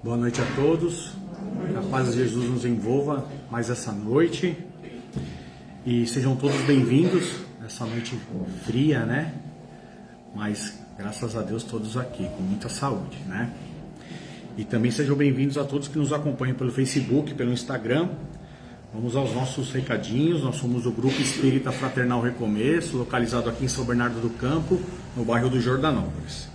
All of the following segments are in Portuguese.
Boa noite a todos, que a paz de Jesus nos envolva mais essa noite e sejam todos bem-vindos nessa noite fria, né? Mas graças a Deus todos aqui, com muita saúde, né? E também sejam bem-vindos a todos que nos acompanham pelo Facebook, pelo Instagram. Vamos aos nossos recadinhos. Nós somos o Grupo Espírita Fraternal Recomeço, localizado aqui em São Bernardo do Campo, no bairro do Jordanópolis.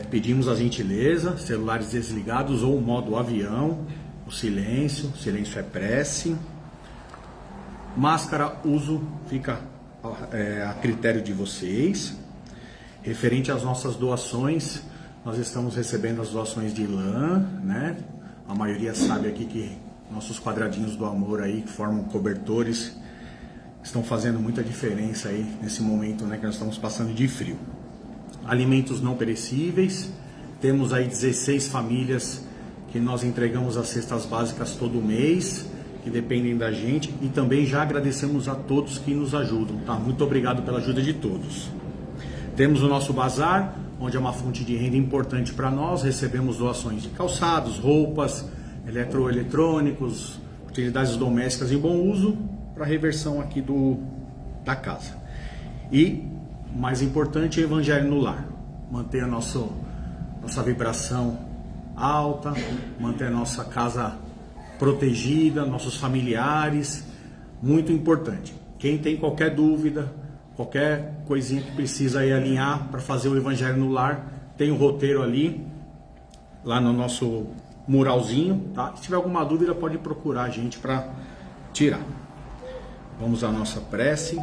Pedimos a gentileza, celulares desligados ou modo avião, o silêncio é prece. Máscara, uso fica a critério de vocês. Referente às nossas doações, nós estamos recebendo as doações de lã, né? A maioria sabe aqui que nossos quadradinhos do amor aí, que formam cobertores, estão fazendo muita diferença aí nesse momento, né, que nós estamos passando de frio. Alimentos não perecíveis, temos aí 16 famílias que nós entregamos as cestas básicas todo mês, que dependem da gente, e também já agradecemos a todos que nos ajudam, tá? Muito obrigado pela ajuda de todos. Temos o nosso bazar, onde é uma fonte de renda importante para nós, recebemos doações de calçados, roupas, eletrônicos, utilidades domésticas em bom uso, para reversão aqui da casa. E mais importante é o Evangelho no lar, manter a nossa vibração alta, manter a nossa casa protegida, nossos familiares, muito importante. Quem tem qualquer dúvida, qualquer coisinha que precisa aí alinhar para fazer o Evangelho no lar, tem o roteiro ali, lá no nosso muralzinho, tá? Se tiver alguma dúvida pode procurar a gente para tirar. Vamos à nossa prece.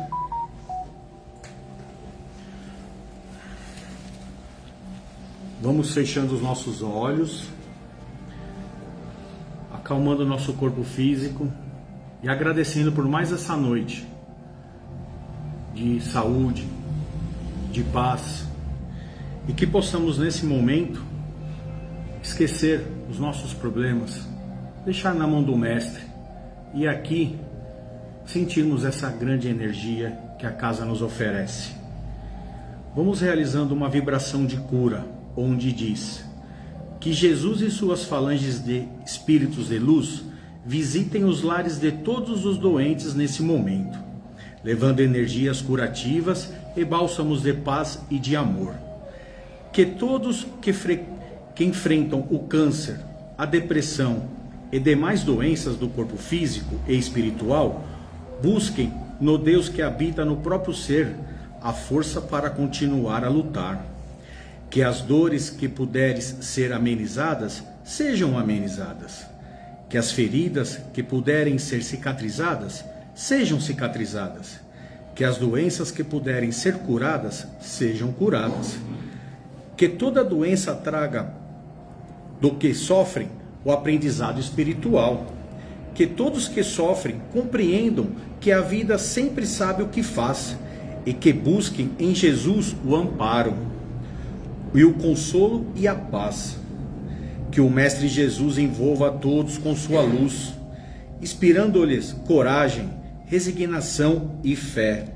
Vamos fechando os nossos olhos, acalmando o nosso corpo físico e agradecendo por mais essa noite de saúde, de paz, e que possamos nesse momento esquecer os nossos problemas, deixar na mão do Mestre e aqui sentirmos essa grande energia que a casa nos oferece. Vamos realizando uma vibração de cura, onde diz que Jesus e suas falanges de espíritos de luz visitem os lares de todos os doentes nesse momento, levando energias curativas e bálsamos de paz e de amor. Que todos que enfrentam o câncer, a depressão e demais doenças do corpo físico e espiritual busquem no Deus que habita no próprio ser a força para continuar a lutar. Que as dores que puderes ser amenizadas, sejam amenizadas. Que as feridas que puderem ser cicatrizadas, sejam cicatrizadas. Que as doenças que puderem ser curadas, sejam curadas. Que toda doença traga do que sofrem o aprendizado espiritual. Que todos que sofrem compreendam que a vida sempre sabe o que faz e que busquem em Jesus o amparo e o consolo e a paz. Que o Mestre Jesus envolva a todos com sua luz, inspirando-lhes coragem, resignação e fé.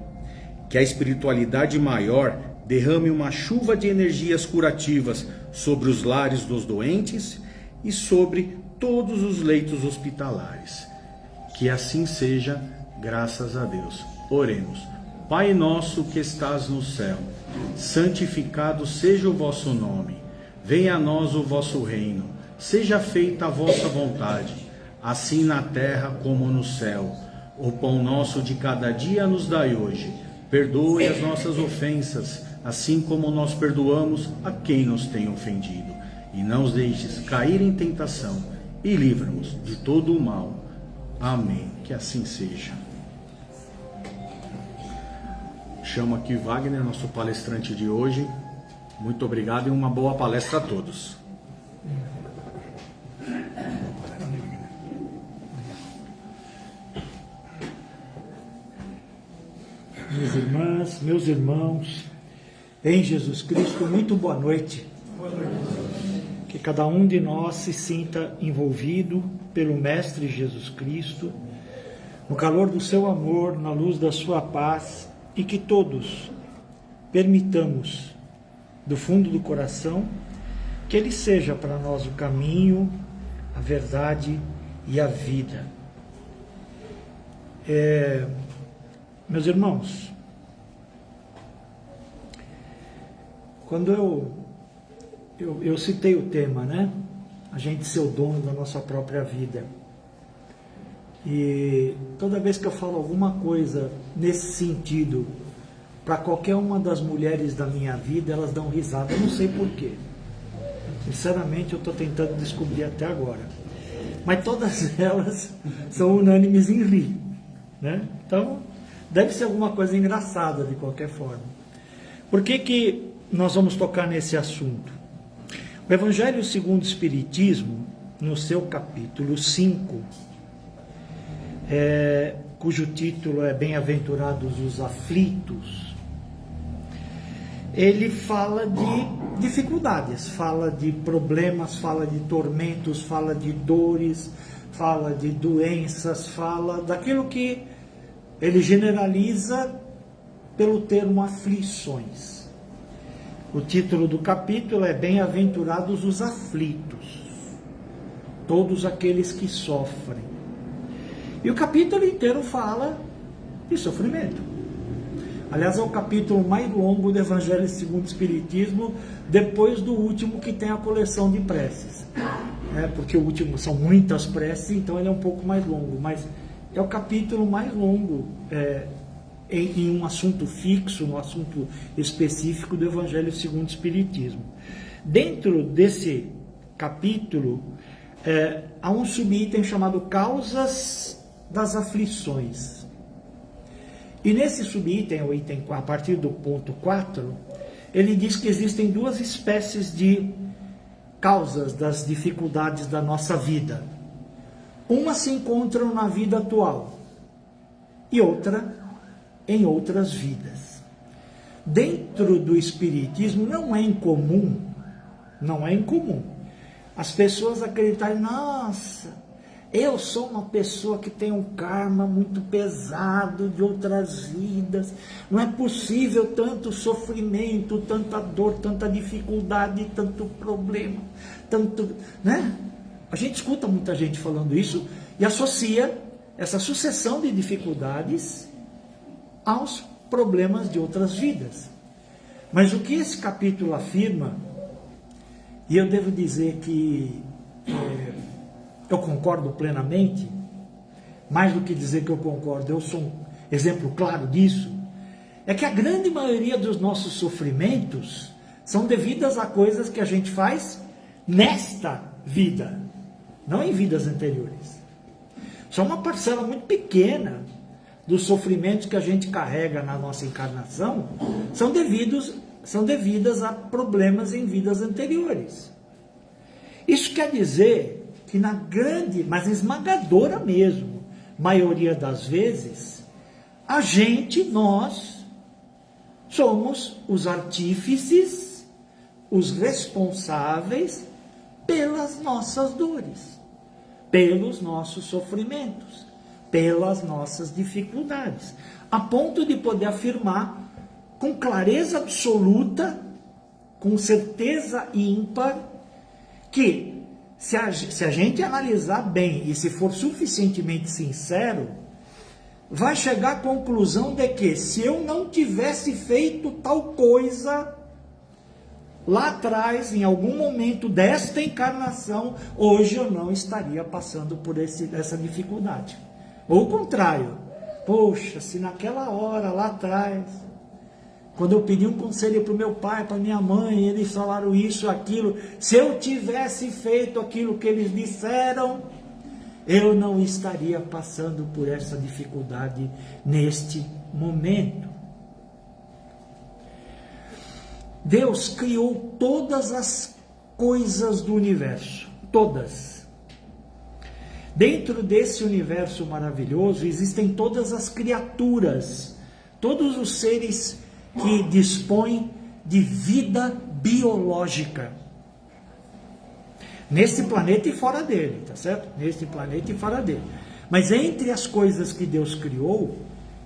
Que a espiritualidade maior derrame uma chuva de energias curativas sobre os lares dos doentes e sobre todos os leitos hospitalares. Que assim seja, graças a Deus. Oremos. Pai nosso que estás no céu, santificado seja o vosso nome. Venha a nós o vosso reino. Seja feita a vossa vontade, assim na terra como no céu. O pão nosso de cada dia nos dai hoje. Perdoe as nossas ofensas, assim como nós perdoamos a quem nos tem ofendido. E não os deixes cair em tentação, e livra-nos de todo o mal. Amém. Que assim seja. Chamo aqui Wagner, nosso palestrante de hoje. Muito obrigado e uma boa palestra a todos. Minhas irmãs, meus irmãos, em Jesus Cristo, muito boa noite. Boa noite. Que cada um de nós se sinta envolvido pelo Mestre Jesus Cristo, no calor do seu amor, na luz da sua paz, e que todos permitamos, do fundo do coração, que Ele seja para nós o caminho, a verdade e a vida. Meus irmãos, quando eu citei o tema, né? A gente ser o dono da nossa própria vida. E toda vez que eu falo alguma coisa nesse sentido, para qualquer uma das mulheres da minha vida, elas dão risada. Eu não sei porquê. Sinceramente, eu estou tentando descobrir até agora. Mas todas elas são unânimes em rir, né? Então, deve ser alguma coisa engraçada de qualquer forma. Por que nós vamos tocar nesse assunto? O Evangelho segundo o Espiritismo, no seu capítulo 5, cujo título é Bem-aventurados os aflitos, ele fala de dificuldades, fala de problemas, fala de tormentos, fala de dores, fala de doenças, fala daquilo que ele generaliza pelo termo aflições. O título do capítulo é Bem-aventurados os aflitos, todos aqueles que sofrem. E o capítulo inteiro fala de sofrimento. Aliás, é o capítulo mais longo do Evangelho segundo o Espiritismo, depois do último, que tem a coleção de preces. Porque o último são muitas preces, então ele é um pouco mais longo, mas é o capítulo mais longo em um assunto fixo, um assunto específico do Evangelho segundo o Espiritismo. Dentro desse capítulo, há um subitem chamado Causas das Aflições. E nesse subitem, o item, a partir do ponto 4, ele diz que existem duas espécies de causas das dificuldades da nossa vida. Uma se encontram na vida atual e outra em outras vidas. Dentro do Espiritismo não é incomum as pessoas acreditarem, nossa, eu sou uma pessoa que tem um karma muito pesado de outras vidas, não é possível tanto sofrimento, tanta dor, tanta dificuldade, tanto problema, tanto, né? A gente escuta muita gente falando isso e associa essa sucessão de dificuldades aos problemas de outras vidas. Mas o que esse capítulo afirma, e eu devo dizer que eu concordo plenamente, mais do que dizer que eu concordo, eu sou um exemplo claro disso, é que a grande maioria dos nossos sofrimentos são devidas a coisas que a gente faz nesta vida, não em vidas anteriores. Só uma parcela muito pequena dos sofrimentos que a gente carrega na nossa encarnação são devidas a problemas em vidas anteriores. Isso quer dizer que na grande, mas esmagadora mesmo, maioria das vezes, nós, somos os artífices, os responsáveis pelas nossas dores, pelos nossos sofrimentos, pelas nossas dificuldades, a ponto de poder afirmar com clareza absoluta, com certeza ímpar, que se a gente analisar bem e se for suficientemente sincero, vai chegar à conclusão de que se eu não tivesse feito tal coisa lá atrás, em algum momento desta encarnação, hoje eu não estaria passando por essa dificuldade. Ou o contrário, poxa, se naquela hora lá atrás, quando eu pedi um conselho para o meu pai, para minha mãe, eles falaram isso, aquilo, se eu tivesse feito aquilo que eles disseram, eu não estaria passando por essa dificuldade neste momento. Deus criou todas as coisas do universo, todas. Dentro desse universo maravilhoso existem todas as criaturas, todos os seres que dispõem de vida biológica. Nesse planeta e fora dele, tá certo? Nesse planeta e fora dele. Mas entre as coisas que Deus criou,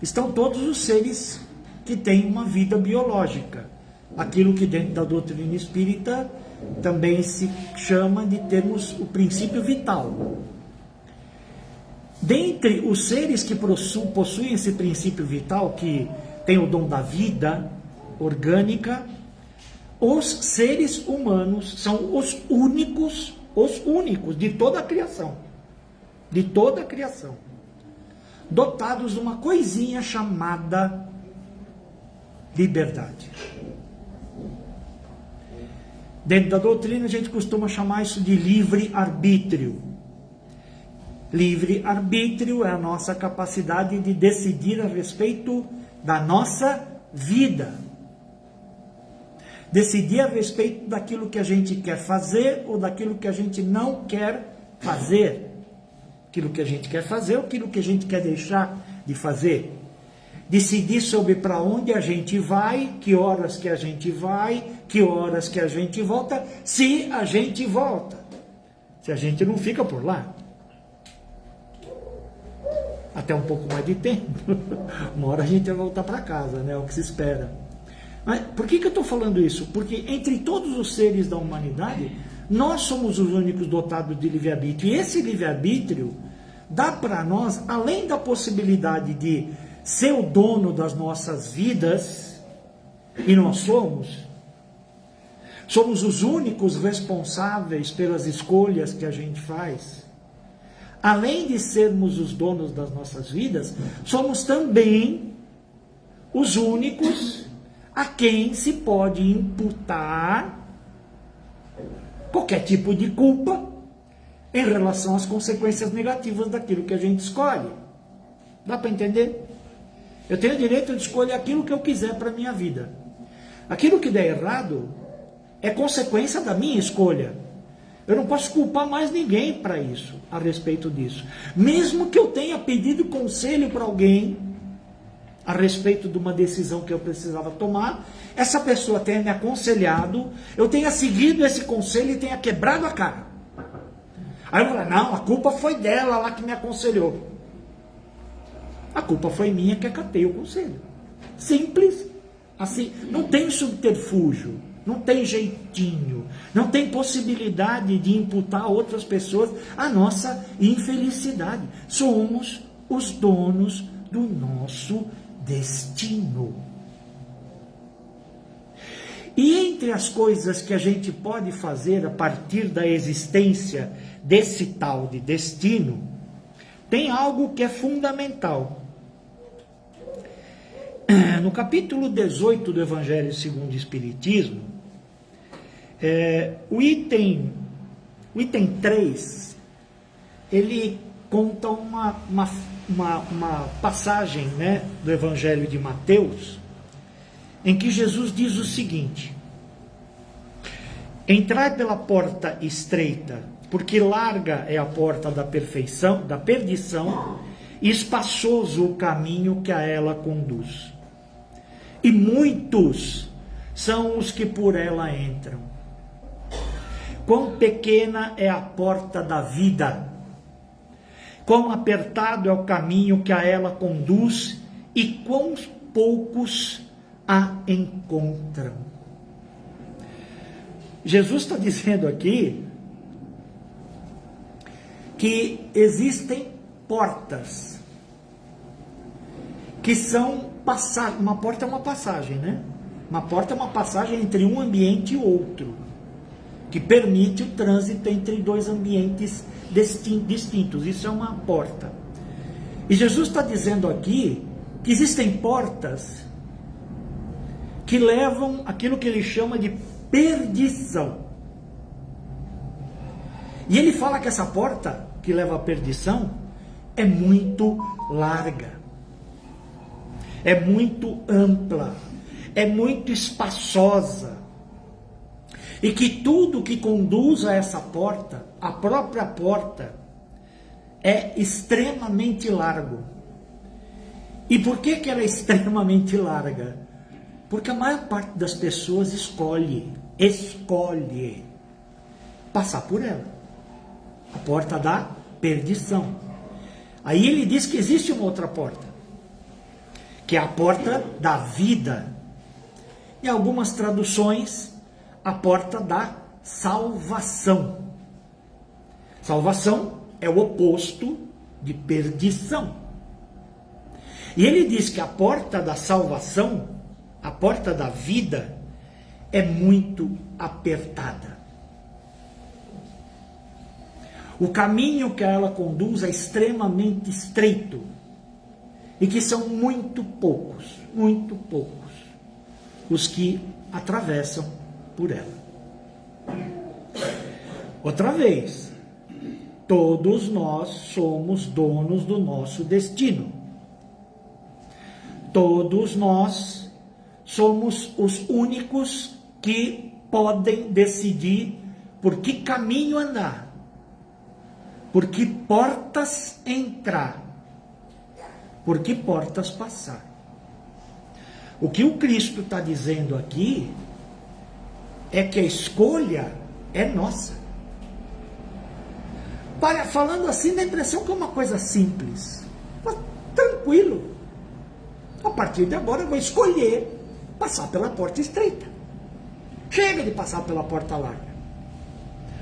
estão todos os seres que têm uma vida biológica. Aquilo que dentro da doutrina espírita também se chama de termos o princípio vital. Dentre os seres que possuem esse princípio vital, que tem o dom da vida orgânica, os seres humanos são os únicos de toda a criação, dotados de uma coisinha chamada liberdade. Dentro da doutrina a gente costuma chamar isso de livre-arbítrio. Livre-arbítrio é a nossa capacidade de decidir a respeito da nossa vida. Decidir a respeito daquilo que a gente quer fazer ou daquilo que a gente não quer fazer. Aquilo que a gente quer fazer ou aquilo que a gente quer deixar de fazer. Decidir sobre para onde a gente vai, que horas que a gente vai, que horas que a gente volta, se a gente volta. Se a gente não fica por lá. Até um pouco mais de tempo. Uma hora a gente vai voltar para casa, né? É o que se espera. Mas por que eu estou falando isso? Porque entre todos os seres da humanidade, nós somos os únicos dotados de livre-arbítrio. E esse livre-arbítrio dá para nós, além da possibilidade de ser o dono das nossas vidas, e nós somos os únicos responsáveis pelas escolhas que a gente faz. Além de sermos os donos das nossas vidas, somos também os únicos a quem se pode imputar qualquer tipo de culpa em relação às consequências negativas daquilo que a gente escolhe. Dá para entender? Eu tenho o direito de escolher aquilo que eu quiser para a minha vida. Aquilo que der errado é consequência da minha escolha. Eu não posso culpar mais ninguém para isso, a respeito disso. Mesmo que eu tenha pedido conselho para alguém a respeito de uma decisão que eu precisava tomar, essa pessoa tenha me aconselhado, eu tenha seguido esse conselho e tenha quebrado a cara. Aí eu vou falar, não, a culpa foi dela lá que me aconselhou. A culpa foi minha que acatei o conselho. Simples assim. Não tem subterfúgio, não tem jeitinho, não tem possibilidade de imputar a outras pessoas a nossa infelicidade. Somos os donos do nosso destino. E entre as coisas que a gente pode fazer a partir da existência desse tal de destino, tem algo que é fundamental. No capítulo 18 do Evangelho segundo o Espiritismo, o item 3, ele conta uma passagem, né, do Evangelho de Mateus, em que Jesus diz o seguinte: entrai pela porta estreita, porque larga é a porta da perdição, e espaçoso o caminho que a ela conduz. E muitos são os que por ela entram. Quão pequena é a porta da vida, quão apertado é o caminho que a ela conduz, e quão poucos a encontram. Jesus está dizendo aqui que existem portas que são passagem. Uma porta é uma passagem, né? Uma porta é uma passagem entre um ambiente e outro, que permite o trânsito entre dois ambientes distintos. Isso é uma porta. E Jesus está dizendo aqui que existem portas que levam aquilo que ele chama de perdição. E ele fala que essa porta que leva à perdição é muito larga, é muito ampla, é muito espaçosa, e que tudo que conduz a essa porta, a própria porta, é extremamente largo. E por que ela é extremamente larga? Porque a maior parte das pessoas escolhe passar por ela, a porta da perdição. Aí ele diz que existe uma outra porta, que é a porta da vida. Em algumas traduções, a porta da salvação. Salvação é o oposto de perdição. E ele diz que a porta da salvação, a porta da vida, é muito apertada. O caminho que ela conduz é extremamente estreito e que são muito poucos os que atravessam por ela. Outra vez, todos nós somos donos do nosso destino. Todos nós somos os únicos que podem decidir por que caminho andar, por que portas entrar, por que portas passar. O que o Cristo está dizendo aqui é que a escolha é nossa. Falando assim, dá a impressão que é uma coisa simples, mas tranquilo. A partir de agora eu vou escolher passar pela porta estreita. Chega de passar pela porta larga.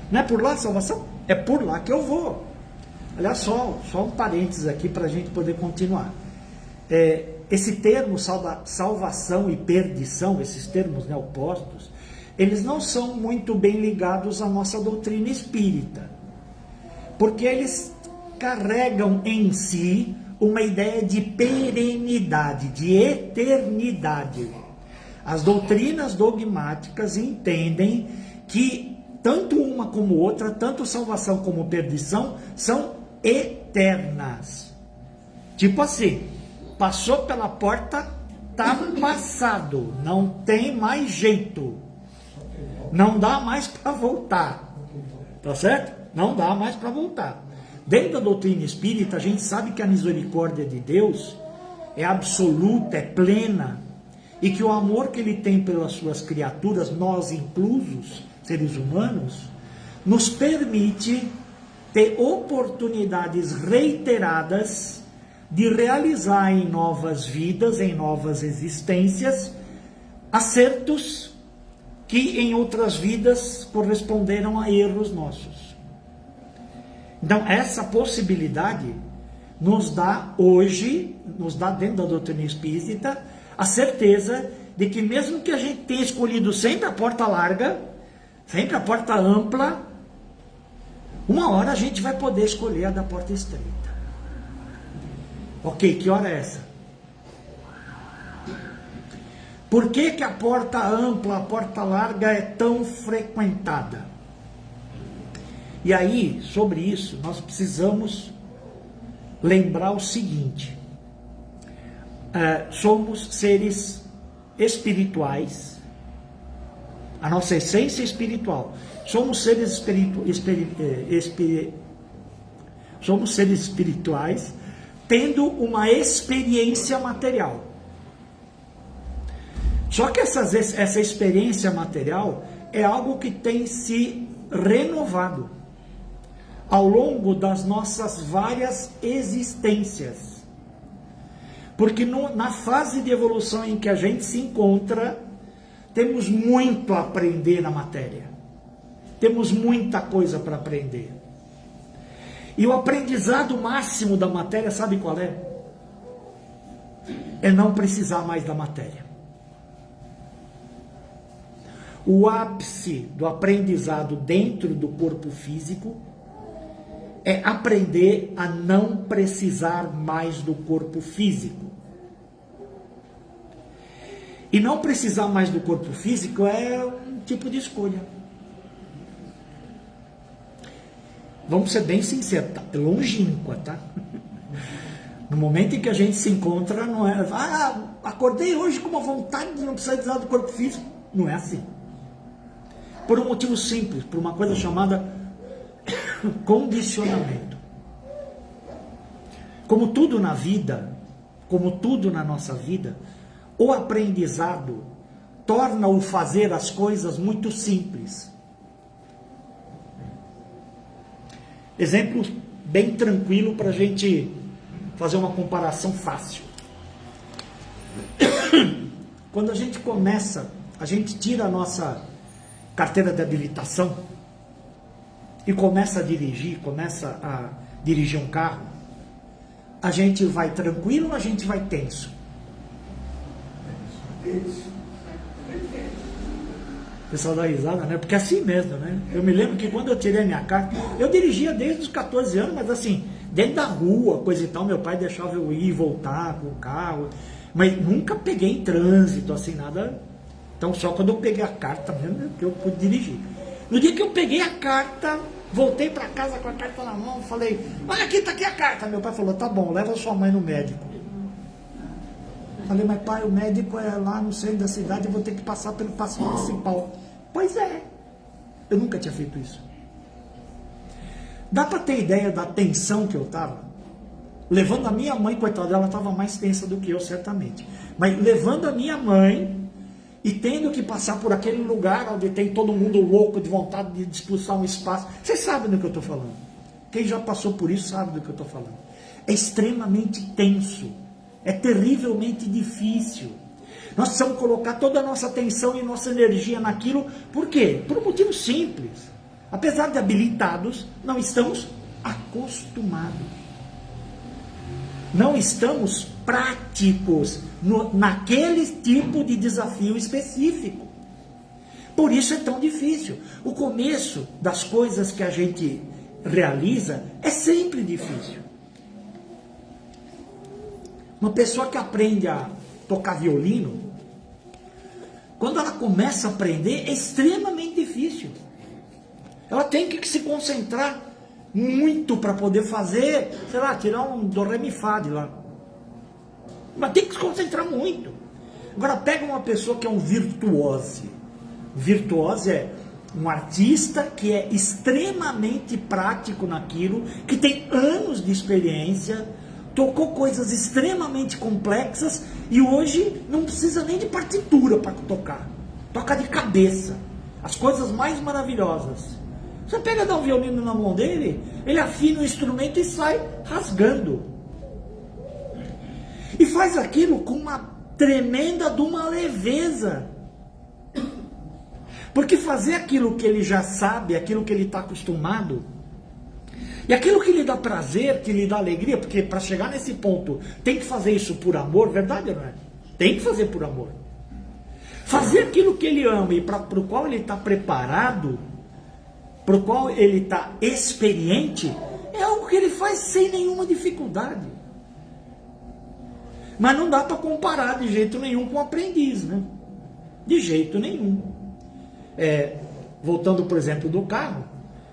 Não é por lá a salvação? É por lá que eu vou. Olha só um parênteses aqui para a gente poder continuar. Esse termo salvação e perdição, esses termos, né, opostos, eles não são muito bem ligados à nossa doutrina espírita. Porque eles carregam em si uma ideia de perenidade, de eternidade. As doutrinas dogmáticas entendem que tanto uma como outra, tanto salvação como perdição, são eternas. Tipo assim, passou pela porta, tá passado, não tem mais jeito. Não dá mais para voltar. Tá certo? Não dá mais para voltar. Dentro da doutrina espírita, a gente sabe que a misericórdia de Deus é absoluta, é plena, e que o amor que ele tem pelas suas criaturas, nós inclusos, seres humanos, nos permite ter oportunidades reiteradas de realizar em novas vidas, em novas existências, acertos que em outras vidas corresponderam a erros nossos. Então, essa possibilidade nos dá hoje, nos dá dentro da doutrina espírita, a certeza de que mesmo que a gente tenha escolhido sempre a porta larga, sempre a porta ampla, uma hora a gente vai poder escolher a da porta estreita. Ok, que hora é essa? Por que que a porta ampla, a porta larga é tão frequentada? E aí, sobre isso, nós precisamos lembrar o seguinte: somos seres espirituais, a nossa essência espiritual. Somos seres espirituais tendo uma experiência material. Só que essa experiência material é algo que tem se renovado ao longo das nossas várias existências. Porque na fase de evolução em que a gente se encontra, temos muito a aprender na matéria. Temos muita coisa para aprender. E o aprendizado máximo da matéria, sabe qual é? É não precisar mais da matéria. O ápice do aprendizado dentro do corpo físico é aprender a não precisar mais do corpo físico. E não precisar mais do corpo físico é um tipo de escolha. Vamos ser bem sinceros, tá? É longínqua, tá? No momento em que a gente se encontra, não é... acordei hoje com uma vontade de não precisar do corpo físico. Não é assim. Por um motivo simples, por uma coisa chamada condicionamento. Como tudo na vida, como tudo na nossa vida, o aprendizado torna o fazer as coisas muito simples. Exemplo bem tranquilo para a gente fazer uma comparação fácil. Quando a gente começa, a gente tira a nossa carteira de habilitação e começa a dirigir um carro, a gente vai tranquilo ou a gente vai tenso? O pessoal dá risada, né? Porque é assim mesmo, né? Eu me lembro que quando eu tirei a minha carta, eu dirigia desde os 14 anos, mas assim, dentro da rua, coisa e tal, meu pai deixava eu ir e voltar com o carro, mas nunca peguei em trânsito, assim, nada. Então só quando eu peguei a carta mesmo que eu pude dirigir. No dia que eu peguei a carta, voltei para casa com a carta na mão, falei, olha aqui, tá aqui a carta. Meu pai falou, tá bom, leva sua mãe no médico. Falei, mas pai, o médico é lá no centro da cidade, eu vou ter que passar pelo passo municipal. Pois é, eu nunca tinha feito isso. Dá para ter ideia da tensão que eu estava? Levando a minha mãe, coitada, ela estava mais tensa do que eu, certamente. Mas levando a minha mãe e tendo que passar por aquele lugar onde tem todo mundo louco de vontade de disputar um espaço. Vocês sabem do que eu estou falando. Quem já passou por isso sabe do que eu estou falando. É extremamente tenso. É terrivelmente difícil. Nós precisamos colocar toda a nossa atenção e nossa energia naquilo. Por quê? Por um motivo simples. Apesar de habilitados, não estamos acostumados. Não estamos práticos naquele tipo de desafio específico. Por isso é tão difícil. O começo das coisas que a gente realiza é sempre difícil. Uma pessoa que aprende a tocar violino, quando ela começa a aprender, é extremamente difícil. Ela tem que se concentrar muito para poder fazer, sei lá, tirar um do, ré, mi, fá de lá. Mas tem que se concentrar muito. Agora pega uma pessoa que é um virtuose. Virtuose é um artista que é extremamente prático naquilo, que tem anos de experiência, tocou coisas extremamente complexas e hoje não precisa nem de partitura para tocar. Toca de cabeça. As coisas mais maravilhosas. Você pega, dá um violino na mão dele, ele afina o instrumento e sai rasgando. E faz aquilo com uma tremenda de uma leveza. Porque fazer aquilo que ele já sabe, aquilo que ele está acostumado, e aquilo que lhe dá prazer, que lhe dá alegria, porque para chegar nesse ponto tem que fazer isso por amor, verdade ou não é? Tem que fazer por amor. Fazer aquilo que ele ama e para o qual ele está preparado, para o qual ele está experiente, é algo que ele faz sem nenhuma dificuldade. Mas não dá para comparar de jeito nenhum com o aprendiz, né? De jeito nenhum. Voltando, por exemplo, do carro,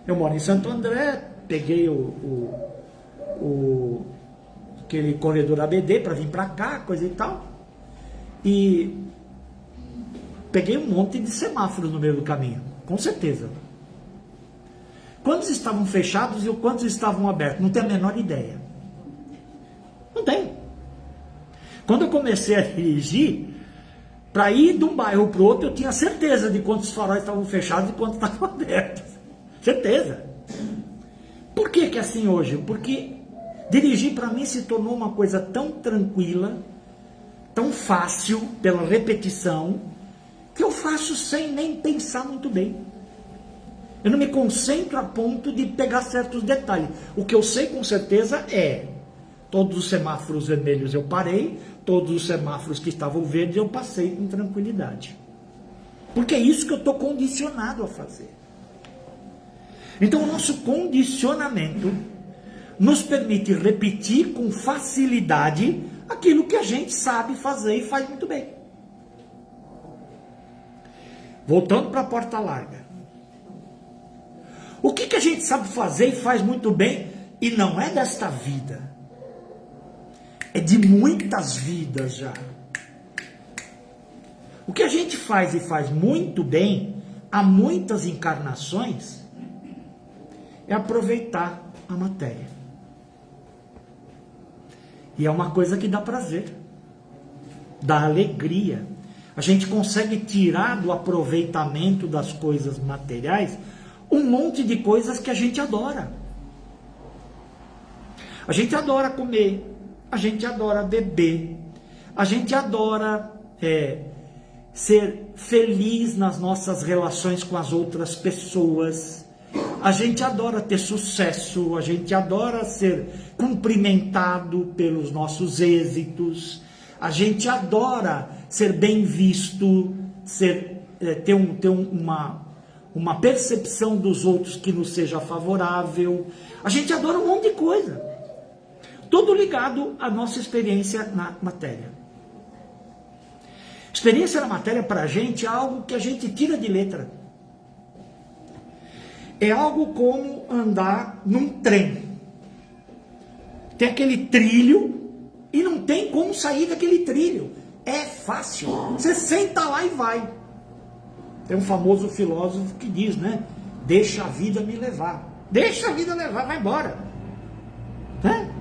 eu moro em Santo André, peguei aquele corredor ABD para vir para cá, coisa e tal, e peguei um monte de semáforos no meio do caminho, com certeza. Quantos estavam fechados e quantos estavam abertos? Não tenho a menor ideia. Não tenho. Quando eu comecei a dirigir, para ir de um bairro para o outro, eu tinha certeza de quantos faróis estavam fechados e quantos estavam abertos. Certeza. Por que que é assim hoje? Porque dirigir para mim se tornou uma coisa tão tranquila, tão fácil, pela repetição, que eu faço sem nem pensar muito bem. Eu não me concentro a ponto de pegar certos detalhes. O que eu sei com certeza é, todos os semáforos vermelhos eu parei, todos os semáforos que estavam verdes eu passei com tranquilidade. Porque é isso que eu estou condicionado a fazer. Então o nosso condicionamento nos permite repetir com facilidade aquilo que a gente sabe fazer e faz muito bem. Voltando para a porta larga. O que a gente sabe fazer e faz muito bem e não é desta vida? É de muitas vidas já. O que a gente faz e faz muito bem, há muitas encarnações, é aproveitar a matéria. E é uma coisa que dá prazer, dá alegria. A gente consegue tirar do aproveitamento das coisas materiais um monte de coisas que a gente adora. A gente adora comer, a gente adora beber, a gente adora ser feliz nas nossas relações com as outras pessoas. A gente adora ter sucesso, a gente adora ser cumprimentado pelos nossos êxitos, a gente adora ser bem visto, ter uma percepção dos outros que nos seja favorável. A gente adora um monte de coisa. Tudo ligado à nossa experiência na matéria. Experiência na matéria para a gente é algo que a gente tira de letra. É algo como andar num trem. Tem aquele trilho e não tem como sair daquele trilho. É fácil. Você senta lá e vai. Tem um famoso filósofo que diz, né? Deixa a vida me levar. Deixa a vida levar, vai embora. Né?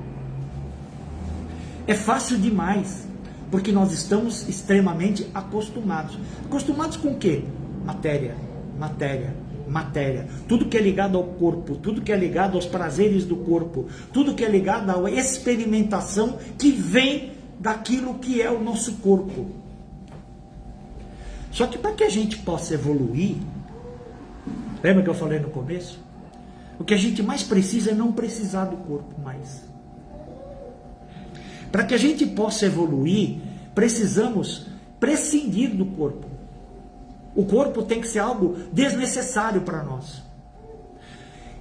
É fácil demais, porque nós estamos extremamente acostumados. Acostumados com o quê? Matéria, matéria, matéria. Tudo que é ligado ao corpo, tudo que é ligado aos prazeres do corpo, tudo que é ligado à experimentação que vem daquilo que é o nosso corpo. Só que para que a gente possa evoluir, lembra que eu falei no começo? O que a gente mais precisa é não precisar do corpo mais. Para que a gente possa evoluir, precisamos prescindir do corpo. O corpo tem que ser algo desnecessário para nós.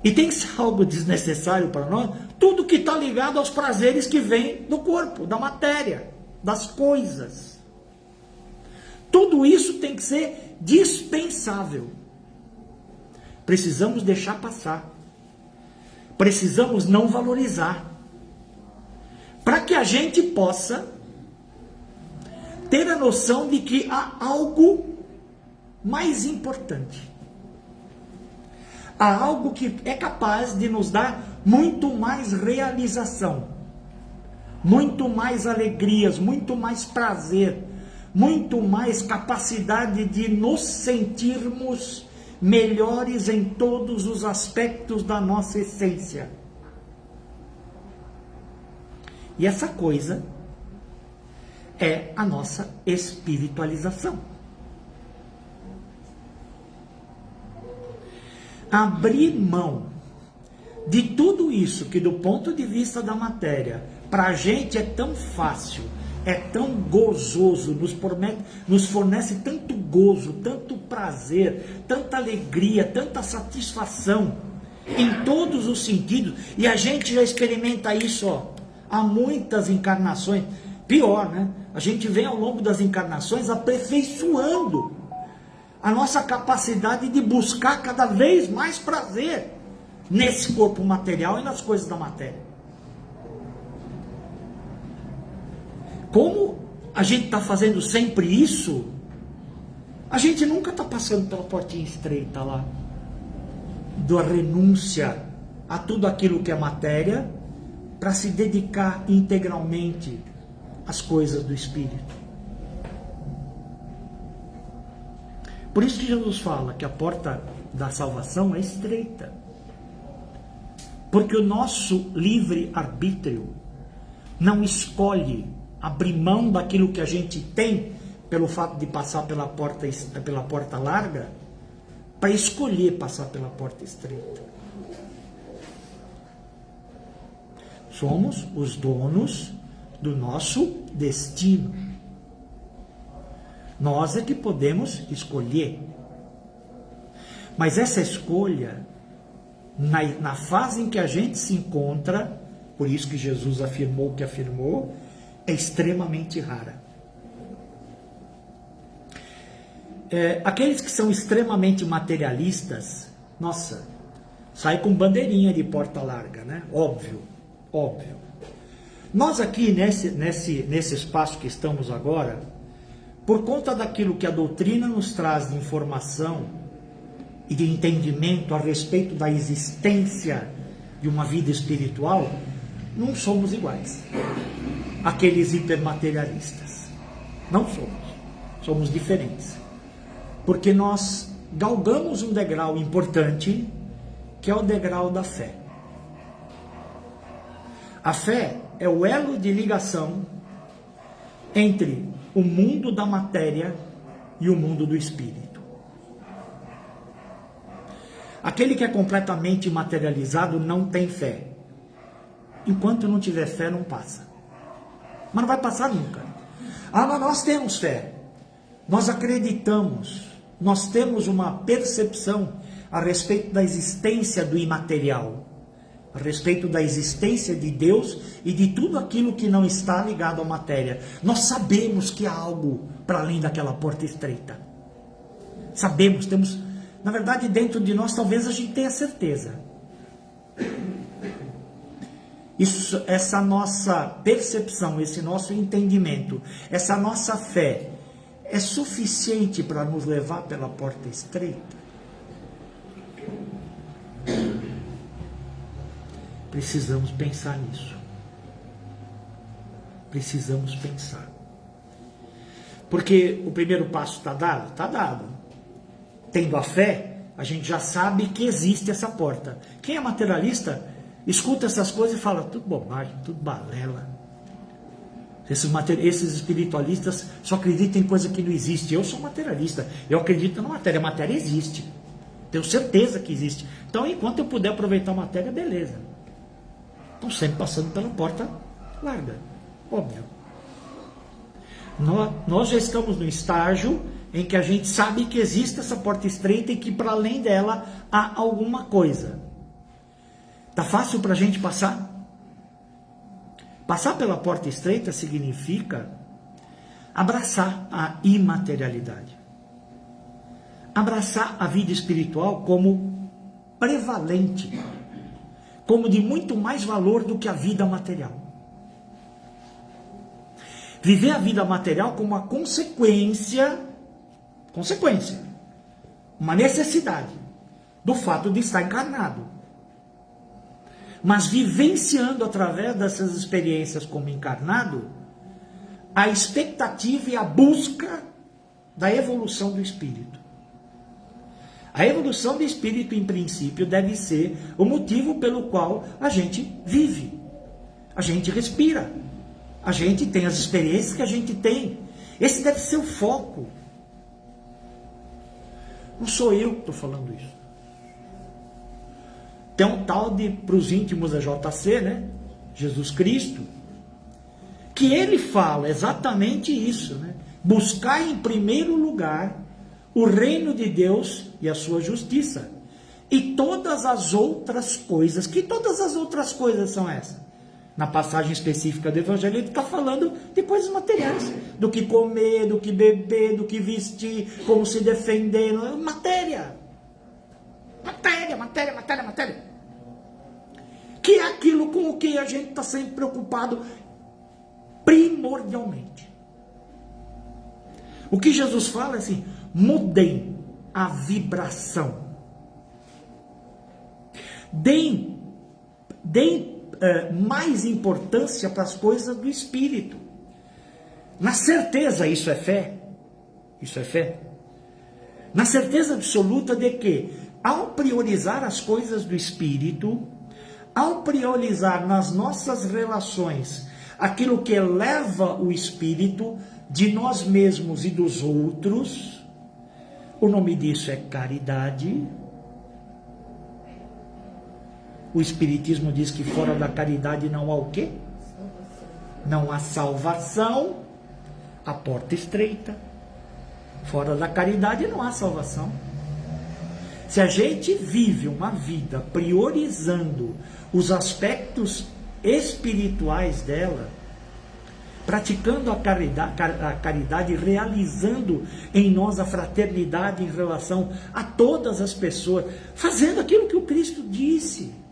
E tem que ser algo desnecessário para nós, tudo que está ligado aos prazeres que vêm do corpo, da matéria, das coisas. Tudo isso tem que ser dispensável. Precisamos deixar passar. Precisamos não valorizar. Para que a gente possa ter a noção de que há algo mais importante. Há algo que é capaz de nos dar muito mais realização, muito mais alegrias, muito mais prazer, muito mais capacidade de nos sentirmos melhores em todos os aspectos da nossa essência. E essa coisa é a nossa espiritualização. Abrir mão de tudo isso que do ponto de vista da matéria, para a gente é tão fácil, é tão gozoso, nos fornece tanto gozo, tanto prazer, tanta alegria, tanta satisfação, em todos os sentidos, e a gente já experimenta isso, ó, há muitas encarnações. Pior, né? A gente vem ao longo das encarnações aperfeiçoando a nossa capacidade de buscar cada vez mais prazer nesse corpo material e nas coisas da matéria. Como a gente está fazendo sempre isso, a gente nunca está passando pela portinha estreita lá da renúncia a tudo aquilo que é matéria, para se dedicar integralmente às coisas do Espírito. Por isso que Jesus fala que a porta da salvação é estreita. Porque o nosso livre-arbítrio não escolhe abrir mão daquilo que a gente tem, pelo fato de passar pela porta larga, para escolher passar pela porta estreita. Somos os donos do nosso destino. Nós é que podemos escolher. Mas essa escolha, na fase em que a gente se encontra, por isso que Jesus afirmou o que afirmou, é extremamente rara. Aqueles que são extremamente materialistas, nossa, sai com bandeirinha de porta larga, né? Óbvio. Nós aqui, nesse espaço que estamos agora, por conta daquilo que a doutrina nos traz de informação e de entendimento a respeito da existência de uma vida espiritual, não somos iguais àqueles hipermaterialistas. Não somos. Somos diferentes. Porque nós galgamos um degrau importante, que é o degrau da fé. A fé é o elo de ligação entre o mundo da matéria e o mundo do espírito. Aquele que é completamente materializado não tem fé. Enquanto não tiver fé, não passa. Mas não vai passar nunca. Mas nós temos fé. Nós acreditamos. Nós temos uma percepção a respeito da existência do imaterial, a respeito da existência de Deus e de tudo aquilo que não está ligado à matéria. Nós sabemos que há algo para além daquela porta estreita. Sabemos, temos, na verdade, dentro de nós, talvez a gente tenha certeza. Isso, essa nossa percepção, esse nosso entendimento, essa nossa fé é suficiente para nos levar pela porta estreita? Precisamos pensar nisso. Precisamos pensar. Porque o primeiro passo está dado? Está dado. Tendo a fé, a gente já sabe que existe essa porta. Quem é materialista, escuta essas coisas e fala, tudo bobagem, tudo balela. Esses espiritualistas só acreditam em coisa que não existe. Eu sou materialista, eu acredito na matéria. A matéria existe. Tenho certeza que existe. Então, enquanto eu puder aproveitar a matéria, beleza. Estão sempre passando pela porta larga. Óbvio. Nós já estamos no estágio em que a gente sabe que existe essa porta estreita e que para além dela há alguma coisa. Tá fácil para a gente passar? Passar pela porta estreita significa abraçar a imaterialidade. Abraçar a vida espiritual como prevalente, como de muito mais valor do que a vida material. Viver a vida material como uma consequência, uma necessidade do fato de estar encarnado. Mas vivenciando através dessas experiências como encarnado, a expectativa e a busca da evolução do espírito. A evolução do espírito, em princípio, deve ser o motivo pelo qual a gente vive, a gente respira, a gente tem as experiências que a gente tem. Esse deve ser o foco. Não sou eu que estou falando isso. Tem um tal de, para os íntimos da JC, né? Jesus Cristo, que ele fala exatamente isso, né? Buscar em primeiro lugar o reino de Deus e a sua justiça. E todas as outras coisas, que todas as outras coisas são essas? Na passagem específica do Evangelho, ele está falando de coisas materiais. Do que comer, do que beber, do que vestir, como se defender. Matéria. Matéria. Que é aquilo com o que a gente está sempre preocupado primordialmente. O que Jesus fala é assim, mudem a vibração. Deem mais importância para as coisas do espírito. Na certeza, isso é fé. Na certeza absoluta de que, ao priorizar as coisas do espírito, ao priorizar nas nossas relações aquilo que eleva o espírito de nós mesmos e dos outros, o nome disso é caridade. O Espiritismo diz que fora da caridade não há o quê? Não há salvação. A porta estreita. Fora da caridade não há salvação. Se a gente vive uma vida priorizando os aspectos espirituais dela, praticando a caridade, realizando em nós a fraternidade em relação a todas as pessoas, fazendo aquilo que o Cristo disse.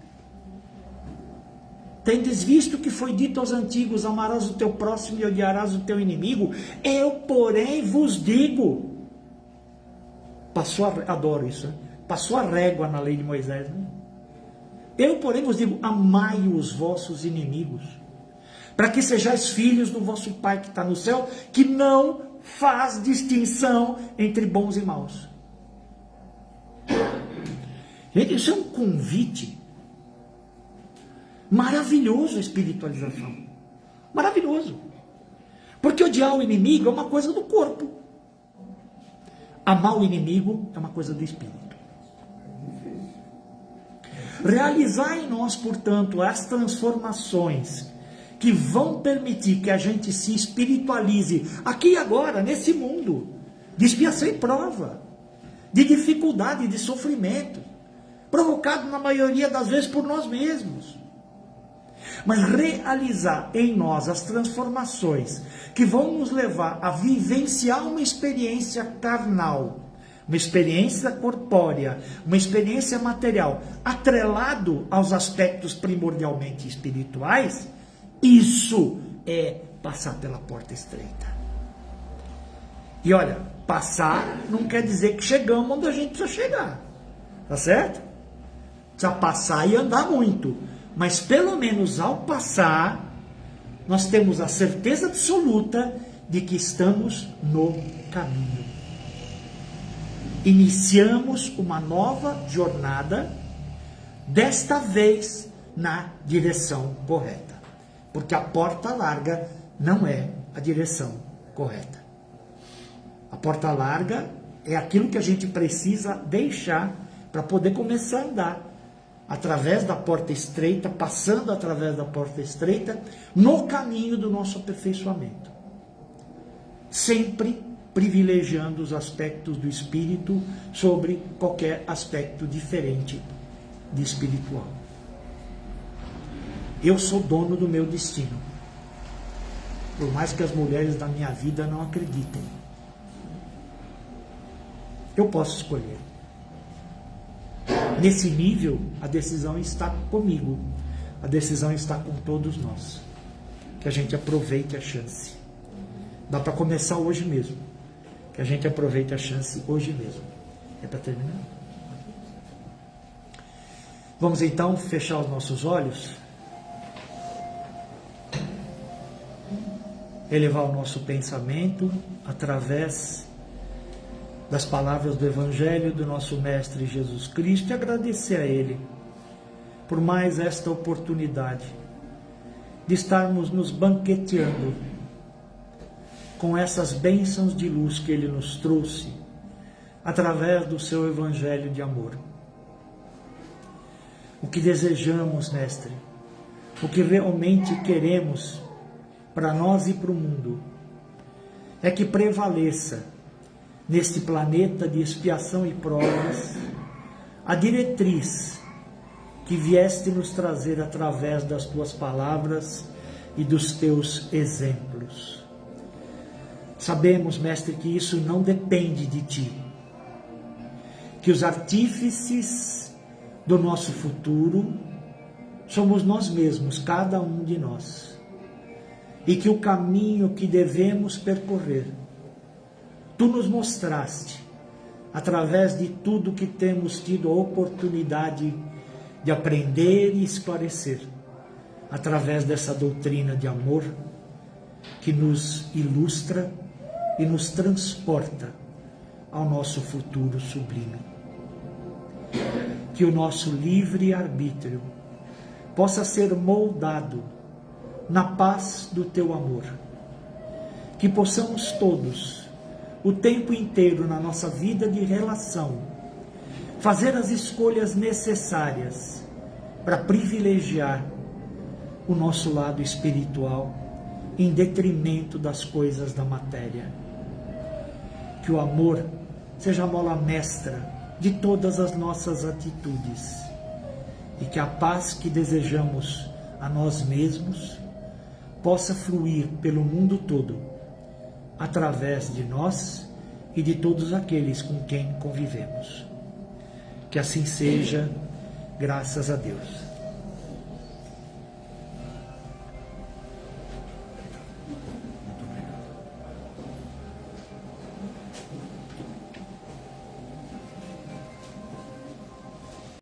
Tendes visto que foi dito aos antigos, amarás o teu próximo e odiarás o teu inimigo. Eu, porém, vos digo. Adoro isso, né? Passou a régua na lei de Moisés, né? Eu, porém, vos digo, amai os vossos inimigos, para que sejais filhos do vosso Pai que está no céu, que não faz distinção entre bons e maus. Gente, isso é um convite maravilhoso, a espiritualização. Maravilhoso. Porque odiar o inimigo é uma coisa do corpo. Amar o inimigo é uma coisa do espírito. Realizar em nós, portanto, as transformações que vão permitir que a gente se espiritualize aqui e agora, nesse mundo, de expiação e prova, de dificuldade, de sofrimento, provocado na maioria das vezes por nós mesmos. Mas realizar em nós as transformações que vão nos levar a vivenciar uma experiência carnal, uma experiência corpórea, uma experiência material, atrelado aos aspectos primordialmente espirituais, isso é passar pela porta estreita. E olha, passar não quer dizer que chegamos onde a gente precisa chegar, tá certo? Precisa passar e andar muito, mas pelo menos ao passar, nós temos a certeza absoluta de que estamos no caminho. Iniciamos uma nova jornada, desta vez na direção correta. Porque a porta larga não é a direção correta. A porta larga é aquilo que a gente precisa deixar para poder começar a andar através da porta estreita, passando através da porta estreita, no caminho do nosso aperfeiçoamento. Sempre privilegiando os aspectos do espírito sobre qualquer aspecto diferente de espiritual. Eu sou dono do meu destino, por mais que as mulheres da minha vida não acreditem. Eu posso escolher. Nesse nível, a decisão está comigo, a decisão está com todos nós. Que a gente aproveite a chance. Dá para começar hoje mesmo. Que a gente aproveite a chance hoje mesmo. É para terminar? Vamos então fechar os nossos olhos, elevar o nosso pensamento através das palavras do Evangelho do nosso Mestre Jesus Cristo e agradecer a Ele por mais esta oportunidade de estarmos nos banqueteando com essas bênçãos de luz que Ele nos trouxe através do seu Evangelho de amor. O que desejamos, Mestre, o que realmente queremos para nós e para o mundo, é que prevaleça neste planeta de expiação e provas a diretriz que vieste nos trazer através das tuas palavras e dos teus exemplos. Sabemos, Mestre, que isso não depende de ti, que os artífices do nosso futuro somos nós mesmos, cada um de nós, e que o caminho que devemos percorrer, tu nos mostraste, através de tudo que temos tido a oportunidade de aprender e esclarecer, através dessa doutrina de amor que nos ilustra e nos transporta ao nosso futuro sublime. Que o nosso livre-arbítrio possa ser moldado na paz do teu amor. Que possamos todos, o tempo inteiro na nossa vida de relação, fazer as escolhas necessárias para privilegiar o nosso lado espiritual em detrimento das coisas da matéria. Que o amor seja a mola mestra de todas as nossas atitudes e que a paz que desejamos a nós mesmos possa fluir pelo mundo todo, através de nós e de todos aqueles com quem convivemos. Que assim seja, graças a Deus.